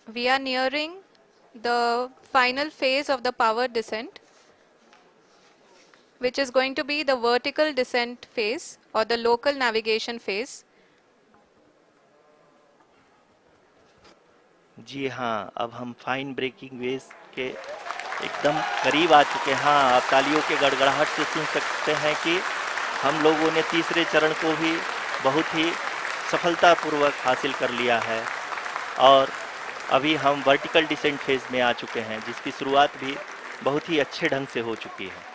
We are nearing the final phase of the power descent, which is going to be the vertical descent phase or the local navigation phase. जी हाँ, अब हम fine breaking waves के एकदम करीब आ चुके हैं। हाँ, आप तालियों के गड़गड़ाहट से सुन सकते हैं कि हम लोगों ने तीसरे चरण को भी बहुत ही सफलतापूर्वक हासिल कर लिया है और अभी हम वर्टिकल डिसेंट फेज में आ चुके हैं, जिसकी शुरुआत भी बहुत ही अच्छे ढंग से हो चुकी है।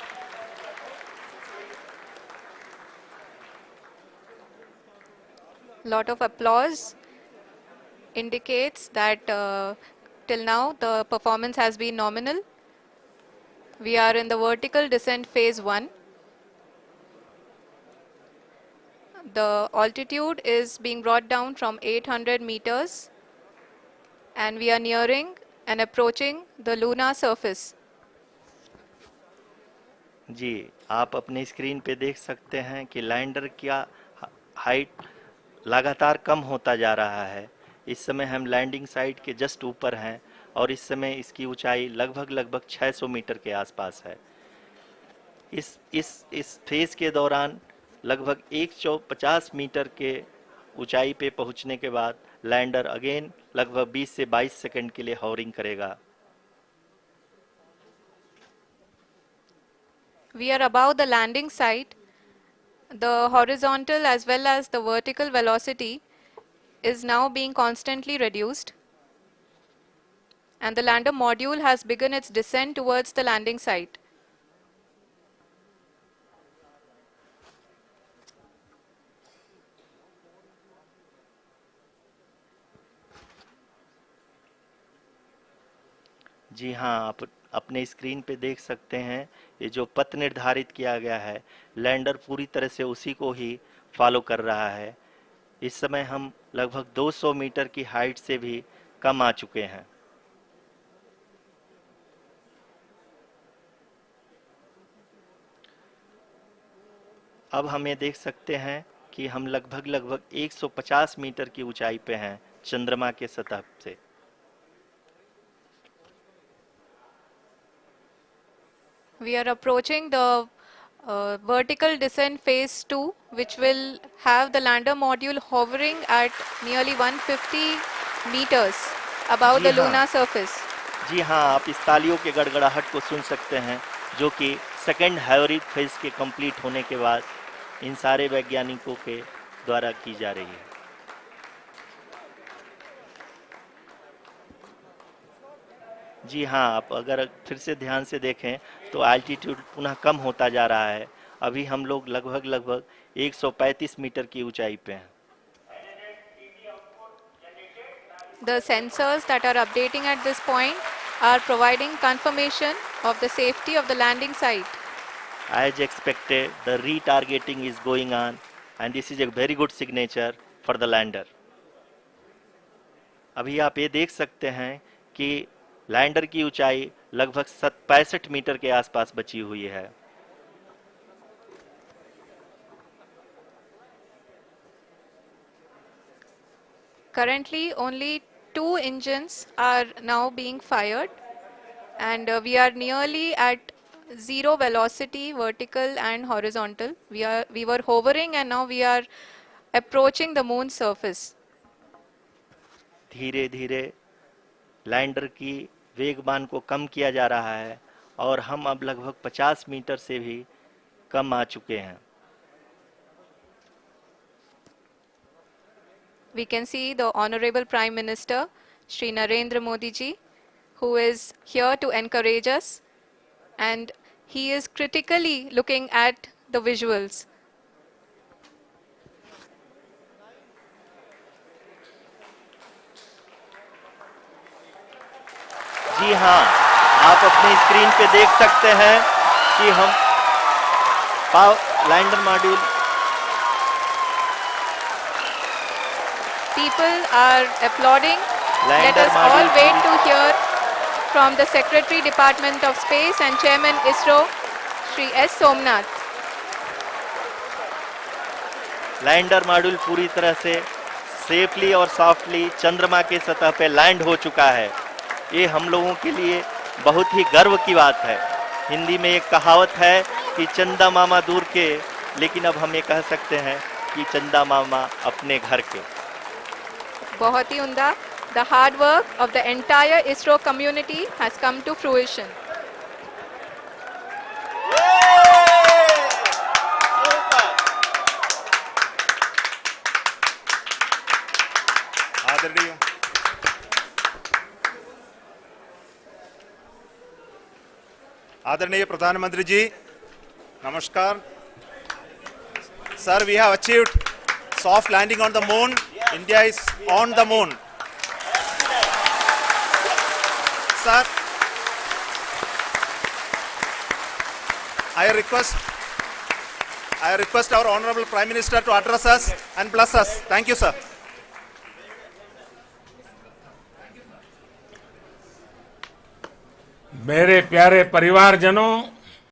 Lot of applause indicates that till now the performance has been nominal. We are in the vertical descent phase 1. The altitude is being brought down from 800 meters and we are nearing and approaching the lunar surface. जी, आप अपने screen पे देख सकते हैं कि lander का height लगातार कम होता जा रहा है। इस समय हम लैंडिंग साइट के जस्ट ऊपर हैं और इस समय इसकी ऊंचाई लगभग 600 मीटर के आसपास है। इस फेज के दौरान लगभग 150 मीटर के ऊंचाई पे पहुंचने के बाद लैंडर अगेन लगभग 20 से 22 सेकंड के लिए हॉवरिंग करेगा। We are above the landing site. The horizontal as well as the vertical velocity is now being constantly reduced. And the lander module has begun its descent towards the landing site. जी हाँ, आप अपने screen पे देख सकते हैं ये जो पथ निर्धारित किया गया है, लैंडर पूरी तरह से उसी को ही फॉलो कर रहा है। इस समय हम लगभग 200 मीटर की हाइट से भी कम आ चुके हैं। अब हम ये देख सकते हैं कि हम लगभग 150 मीटर की ऊंचाई पे हैं चंद्रमा के सतह से। We are approaching the vertical descent phase 2, which will have the lander module hovering at nearly 150 meters above ji the हाँ, lunar surface. जी हाँ, आप इस तालियों के गड़गड़ाहट को सुन सकते हैं, जो कि सेकेंड हाइब्रिड फेज के कंप्लीट होने के बाद इन सारे वैज्ञानिकों के द्वारा की जा रही है। जी हाँ, आप अगर फिर से ध्यान से देखें तो एल्टीट्यूड पुनः कम होता जा रहा है। अभी हम लोग लगभग 135 मीटर की ऊंचाई पे हैं। The sensors that are updating at this point are providing confirmation of the safety of the landing site. As expected, the retargeting is going on and this is a very good signature for the lander. अभी आप ये देख सकते हैं कि lander की ऊंचाई लगभग 65 मीटर के आसपास बची हुई है। Currently, only 2 engines are now being fired, and we are nearly at zero velocity, vertical and horizontal. We were hovering, and now we are approaching the moon's surface. धीरे धीरे लैंडर की वेगमान को कम किया जा रहा है और हम अब लगभग 50 मीटर से भी कम आ चुके हैं। We can see the Honorable Prime Minister, Shri Narendra Modi ji, who is here to encourage us, and he is critically looking at the visuals. जी हाँ, आप अपनी स्क्रीन पे देख सकते हैं कि हम lander module People are applauding. Let lander us all module wait to hear from the Secretary Department of Space and Chairman ISRO, Shri S. Somnath. Lander module पूरी तरह से सेफली और सॉफ्टली चंद्रमा के सतह पे लैंड हो चुका है। ये हम लोगों के लिए बहुत ही गर्व की बात है। हिंदी में एक कहावत है कि चंदा मामा दूर के, लेकिन अब हम ये कह सकते हैं कि चंदा मामा अपने घर के। बहुत ही उम्दा। The hard work of the entire ISRO community has come to fruition. आदरणीय आदरणीय प्रधानमंत्री जी, नमस्कार। Sir, we have achieved soft landing on the moon. India is on the moon. Sir, I request our Honorable Prime Minister to address us and bless us. Thank you, sir. मेरे प्यारे परिवारजनों,